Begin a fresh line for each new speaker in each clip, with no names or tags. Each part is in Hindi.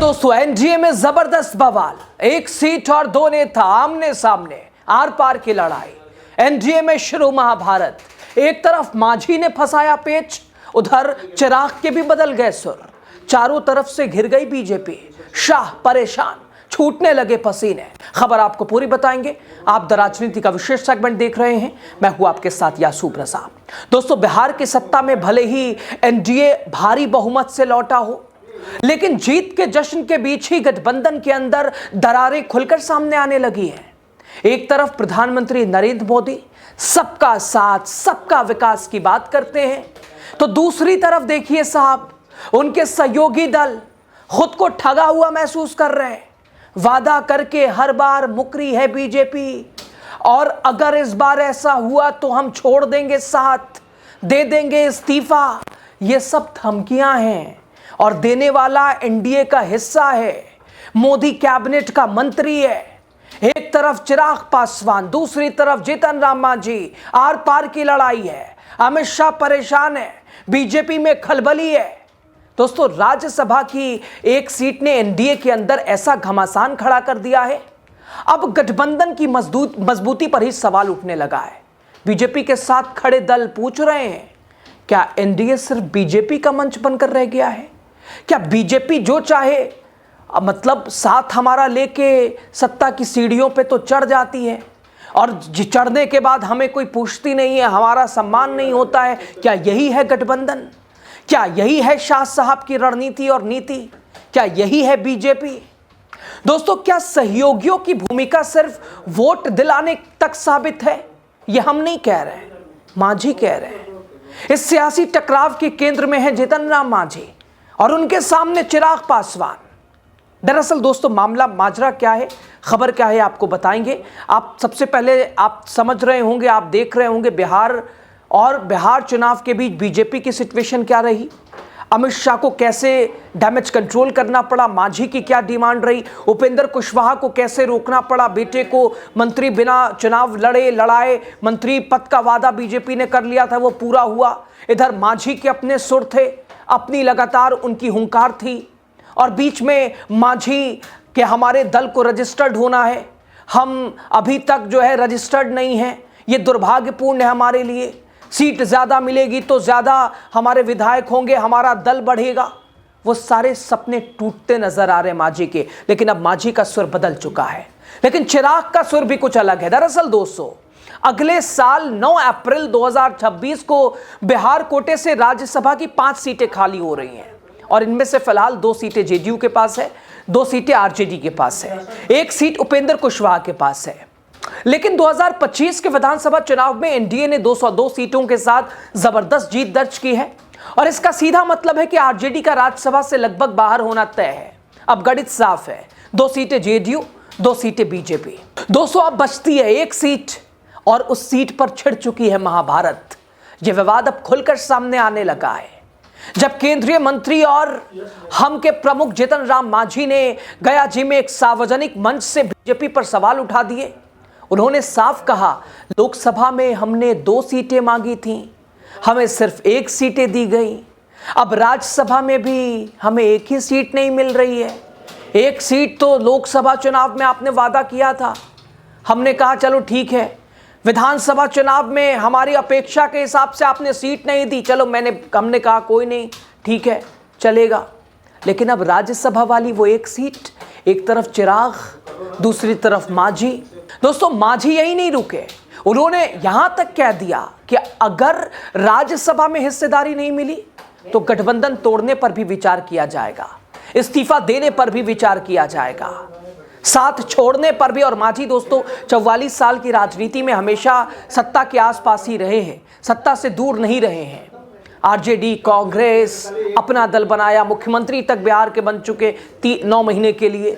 दोस्तों, एनडीए में जबरदस्त बवाल, एक सीट और दो नेता आमने सामने, आर पार की लड़ाई। एनडीए में शुरू महाभारत। एक तरफ मांझी ने फंसाया पेच, उधर चिराग के भी बदल गए सुर। चारों तरफ से घिर गई बीजेपी, शाह परेशान, छूटने लगे पसीने। खबर आपको पूरी बताएंगे। आप द राजनीति का विशेष सेगमेंट देख रहे हैं, मैं हूं आपके साथ यासूब रजा। दोस्तों, बिहार की सत्ता में भले ही एनडीए भारी बहुमत से लौटा हो, लेकिन जीत के जश्न के बीच ही गठबंधन के अंदर दरारें खुलकर सामने आने लगी है। एक तरफ प्रधानमंत्री नरेंद्र मोदी सबका साथ सबका विकास की बात करते हैं, तो दूसरी तरफ देखिए साहब, उनके सहयोगी दल खुद को ठगा हुआ महसूस कर रहे हैं। वादा करके हर बार मुकरी है बीजेपी, और अगर इस बार ऐसा हुआ तो हम छोड़ देंगे साथ, दे देंगे इस्तीफा। ये सब धमकियां हैं, और देने वाला एनडीए का हिस्सा है, मोदी कैबिनेट का मंत्री है। एक तरफ चिराग पासवान, दूसरी तरफ जीतन राम मांझी, आर पार की लड़ाई है। अमित शाह परेशान है, बीजेपी में खलबली है। दोस्तों, राज्यसभा की एक सीट ने एनडीए के अंदर ऐसा घमासान खड़ा कर दिया है, अब गठबंधन की मजबूती पर ही सवाल उठने लगा है। बीजेपी के साथ खड़े दल पूछ रहे हैं, क्या एनडीए सिर्फ बीजेपी का मंच बनकर रह गया है? क्या बीजेपी जो चाहे मतलब साथ हमारा लेके सत्ता की सीढ़ियों पे तो चढ़ जाती है, और चढ़ने के बाद हमें कोई पूछती नहीं है, हमारा सम्मान नहीं होता है? क्या यही है गठबंधन? क्या यही है शाह साहब की रणनीति और नीति? क्या यही है बीजेपी? दोस्तों, क्या सहयोगियों की भूमिका सिर्फ वोट दिलाने तक साबित है? यह हम नहीं कह रहे हैं, मांझी कह रहे हैं। इस सियासी टकराव के केंद्र में है जीतन राम मांझी और उनके सामने चिराग पासवान। दरअसल दोस्तों, मामला माजरा क्या है, खबर क्या है, आपको बताएंगे। आप सबसे पहले आप समझ रहे होंगे, आप देख रहे होंगे बिहार चुनाव के बीच बीजेपी की सिचुएशन क्या रही, अमित शाह को कैसे डैमेज कंट्रोल करना पड़ा, मांझी की क्या डिमांड रही, उपेंद्र कुशवाहा को कैसे रोकना पड़ा, बेटे को मंत्री बिना चुनाव लड़ाए मंत्री पद का वादा बीजेपी ने कर लिया था, वो पूरा हुआ। इधर मांझी के अपने सुर थे, अपनी लगातार उनकी हुंकार थी, और बीच में मांझी के हमारे दल को रजिस्टर्ड होना है, हम अभी तक जो है रजिस्टर्ड नहीं है, ये दुर्भाग्यपूर्ण है हमारे लिए। सीट ज़्यादा मिलेगी तो ज़्यादा हमारे विधायक होंगे, हमारा दल बढ़ेगा। वो सारे सपने टूटते नजर आ रहे हैं मांझी के, लेकिन अब मांझी का सुर बदल चुका है, लेकिन चिराग का सुर भी कुछ अलग है। दरअसल दोस्तों, अगले साल 9 अप्रैल 2026 को बिहार कोटे से राज्यसभा की 5 सीटें खाली हो रही हैं, और इनमें से फिलहाल 2 सीटें जेडीयू के पास है, 2 सीटें आरजेडी के पास है, 1 सीट उपेंद्र कुशवाहा के पास है। लेकिन 2025 के विधानसभा चुनाव में एनडीए ने 202 सीटों के साथ जबरदस्त जीत दर्ज की है, और इसका सीधा मतलब है कि आरजेडी का राज्यसभा से लगभग बाहर होना तय है। अब गणित साफ है, 2 सीटें जेडीयू, 2 सीटें बीजेपी। दोस्तों, अब बचती है 1 सीट, और उस सीट पर छिड़ चुकी है महाभारत। यह विवाद अब खुलकर सामने आने लगा है, जब केंद्रीय मंत्री और हम के प्रमुख जीतन राम मांझी ने गया जी में एक सार्वजनिक मंच से बीजेपी पर सवाल उठा दिए। उन्होंने साफ कहा, लोकसभा में हमने 2 सीटें मांगी थीं, हमें सिर्फ 1 सीटें दी गई। अब राज्यसभा में भी हमें 1 ही सीट नहीं मिल रही है। 1 सीट तो लोकसभा चुनाव में आपने वादा किया था, हमने कहा चलो ठीक है। विधानसभा चुनाव में हमारी अपेक्षा के हिसाब से आपने सीट नहीं दी, चलो हमने कहा कोई नहीं, ठीक है, चलेगा। लेकिन अब राज्यसभा वाली वो 1 सीट, एक तरफ चिराग, दूसरी तरफ मांझी। दोस्तों, मांझी यही नहीं रुके, उन्होंने यहां तक कह दिया कि अगर राज्यसभा में हिस्सेदारी नहीं मिली तो गठबंधन तोड़ने पर भी विचार किया जाएगा, इस्तीफा देने पर भी विचार किया जाएगा, साथ छोड़ने पर भी। और मांझी दोस्तों 44 साल की राजनीति में हमेशा सत्ता के आसपास ही रहे हैं, सत्ता से दूर नहीं रहे हैं। आरजेडी, कांग्रेस, अपना दल बनाया, मुख्यमंत्री तक बिहार के बन चुके 9 महीने के लिए,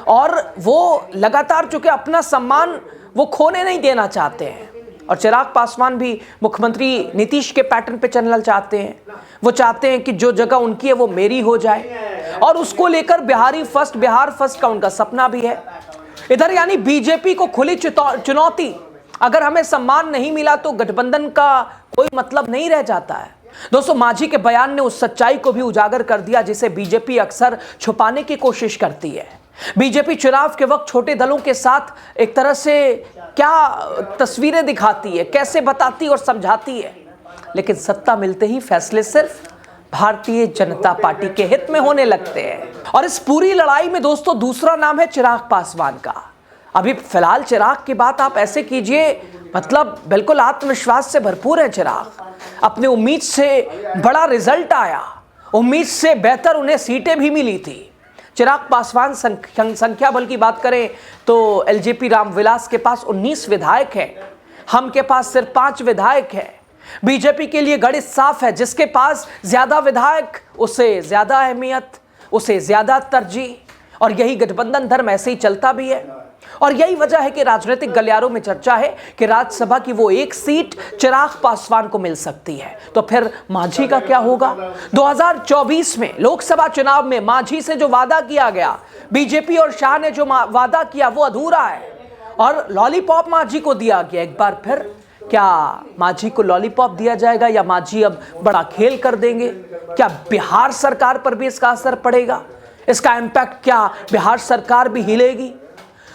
और वो लगातार चुके अपना सम्मान वो खोने नहीं देना चाहते हैं। और चिराग पासवान भी मुख्यमंत्री नीतीश के पैटर्न पे चलना चाहते हैं। वो चाहते हैं कि जो जगह उनकी है वो मेरी हो जाए, और उसको लेकर बिहार फर्स्ट का उनका सपना भी है। इधर यानी बीजेपी को खुली चुनौती, अगर हमें सम्मान नहीं मिला तो गठबंधन का कोई मतलब नहीं रह जाता है। दोस्तों, मांझी के बयान ने उस सच्चाई को भी उजागर कर दिया जिसे बीजेपी अक्सर छुपाने की कोशिश करती है। बीजेपी चुनाव के वक्त छोटे दलों के साथ एक तरह से क्या तस्वीरें दिखाती है, कैसे बताती और समझाती है, लेकिन सत्ता मिलते ही फैसले सिर्फ भारतीय जनता पार्टी के हित में होने लगते हैं। और इस पूरी लड़ाई में दोस्तों दूसरा नाम है चिराग पासवान का। अभी फिलहाल चिराग की बात आप ऐसे कीजिए, मतलब बिल्कुल आत्मविश्वास से भरपूर है चिराग। अपने उम्मीद से बड़ा रिजल्ट आया, उम्मीद से बेहतर उन्हें सीटें भी मिली थी। चिराग पासवान संख्या बल की बात करें तो एलजेपी रामविलास के पास 19 विधायक हैं, हम के पास सिर्फ 5 विधायक हैं। बीजेपी के लिए गणित साफ है, जिसके पास ज्यादा विधायक उसे ज्यादा अहमियत, उसे ज्यादा तरजीह, और यही गठबंधन धर्म ऐसे ही चलता भी है। और यही वजह है कि राजनीतिक गलियारों में चर्चा है कि राज्यसभा की वो एक सीट चिराग पासवान को मिल सकती है। तो फिर मांझी का क्या होगा? 2024 में लोकसभा चुनाव में मांझी से जो वादा किया गया, बीजेपी और शाह ने जो वादा किया वो अधूरा है और लॉलीपॉप मांझी को दिया गया। एक बार फिर क्या मांझी को लॉलीपॉप दिया जाएगा या मांझी अब बड़ा खेल कर देंगे? क्या बिहार सरकार पर भी इसका असर पड़ेगा? इसका इंपैक्ट क्या बिहार सरकार भी हिलेगी?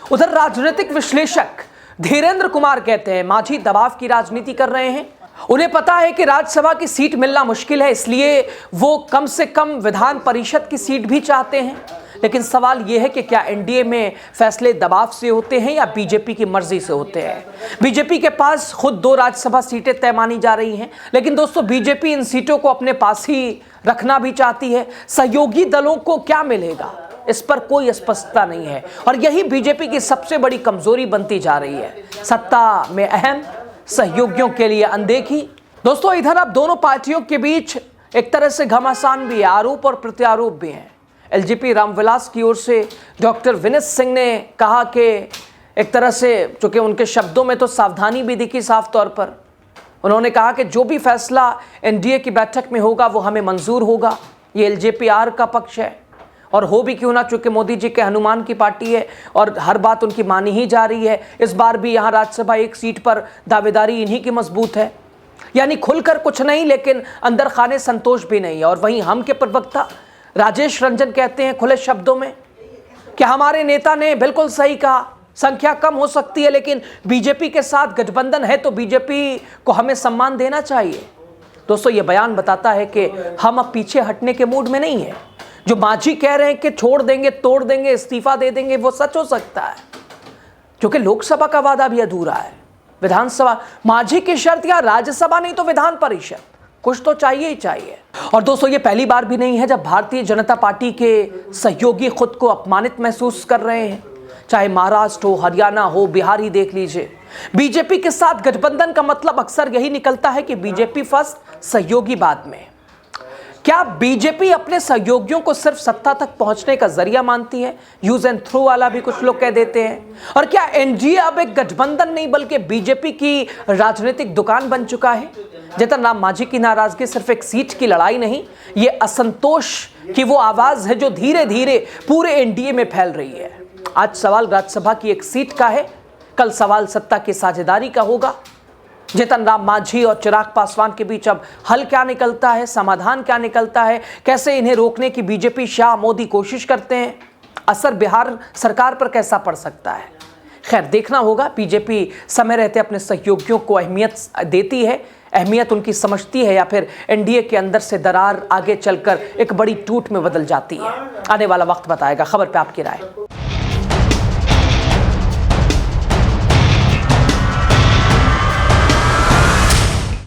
उधर राजनीतिक विश्लेषक धीरेन्द्र कुमार कहते हैं मांझी दबाव की राजनीति कर रहे हैं। उन्हें पता है कि राज्यसभा की सीट मिलना मुश्किल है, इसलिए वो कम से कम विधान परिषद की सीट भी चाहते हैं। लेकिन सवाल यह है कि क्या एनडीए में फैसले दबाव से होते हैं या बीजेपी की मर्जी से होते हैं? बीजेपी के पास खुद 2 राज्यसभा सीटें तय मानी जा रही हैं, लेकिन दोस्तों बीजेपी इन सीटों को अपने पास ही रखना भी चाहती है। सहयोगी दलों को क्या मिलेगा, इस पर कोई स्पष्टता नहीं है और यही बीजेपी की सबसे बड़ी कमजोरी बनती जा रही है। सत्ता में अहम, सहयोगियों के लिए अनदेखी। दोस्तों, इधर अब दोनों पार्टियों के बीच एक तरह से घमासान भी है, आरोप और प्रत्यारोप भी हैं। एलजेपी रामविलास की ओर से डॉक्टर विनीत सिंह ने कहा कि एक तरह से, चूंकि उनके शब्दों में तो सावधानी भी दिखी साफ तौर पर, उन्होंने कहा कि जो भी फैसला एनडीए की बैठक में होगा वो हमें मंजूर होगा। ये एलजेपी-आर का पक्ष है और हो भी क्यों ना, चूंकि मोदी जी के हनुमान की पार्टी है और हर बात उनकी मानी ही जा रही है। इस बार भी यहाँ राज्यसभा एक सीट पर दावेदारी इन्हीं की मजबूत है, यानी खुलकर कुछ नहीं लेकिन अंदर खाने संतोष भी नहीं है। और वहीं हम के प्रवक्ता राजेश रंजन कहते हैं खुले शब्दों में कि हमारे नेता ने बिल्कुल सही कहा, संख्या कम हो सकती है लेकिन बीजेपी के साथ गठबंधन है तो बीजेपी को हमें सम्मान देना चाहिए। दोस्तों, ये बयान बताता है कि हम अब पीछे हटने के मूड में नहीं है। जो मांझी कह रहे हैं कि छोड़ देंगे, तोड़ देंगे, इस्तीफा दे देंगे, वो सच हो सकता है, क्योंकि लोकसभा का वादा भी अधूरा है। विधानसभा, मांझी की शर्त या राज्यसभा नहीं तो विधान परिषद, कुछ तो चाहिए ही चाहिए। और दोस्तों, ये पहली बार भी नहीं है जब भारतीय जनता पार्टी के सहयोगी खुद को अपमानित महसूस कर रहे हैं, चाहे महाराष्ट्र हो, हरियाणा हो, बिहार ही देख लीजिए। बीजेपी के साथ गठबंधन का मतलब अक्सर यही निकलता है कि बीजेपी फर्स्ट, सहयोगी बाद में। क्या बीजेपी अपने सहयोगियों को सिर्फ सत्ता तक पहुंचने का जरिया मानती है? यूज एंड थ्रो वाला भी कुछ लोग कह देते हैं। और क्या एनडीए अब एक गठबंधन नहीं बल्कि बीजेपी की राजनीतिक दुकान बन चुका है? जीतन राम मांझी की नाराजगी सिर्फ एक सीट की लड़ाई नहीं, ये असंतोष की वो आवाज है जो धीरे धीरे पूरे एनडीए में फैल रही है। आज सवाल राज्यसभा की एक सीट का है, कल सवाल सत्ता की साझेदारी का होगा। जीतन राम मांझी और चिराग पासवान के बीच अब हल क्या निकलता है, समाधान क्या निकलता है, कैसे इन्हें रोकने की बीजेपी, शाह, मोदी कोशिश करते हैं, असर बिहार सरकार पर कैसा पड़ सकता है? खैर, देखना होगा। बीजेपी समय रहते अपने सहयोगियों को अहमियत देती है, अहमियत उनकी समझती है, या फिर एनडीए के अंदर से दरार आगे चलकर एक बड़ी टूट में बदल जाती है। आने वाला वक्त बताएगा। खबर पे आपकी राय।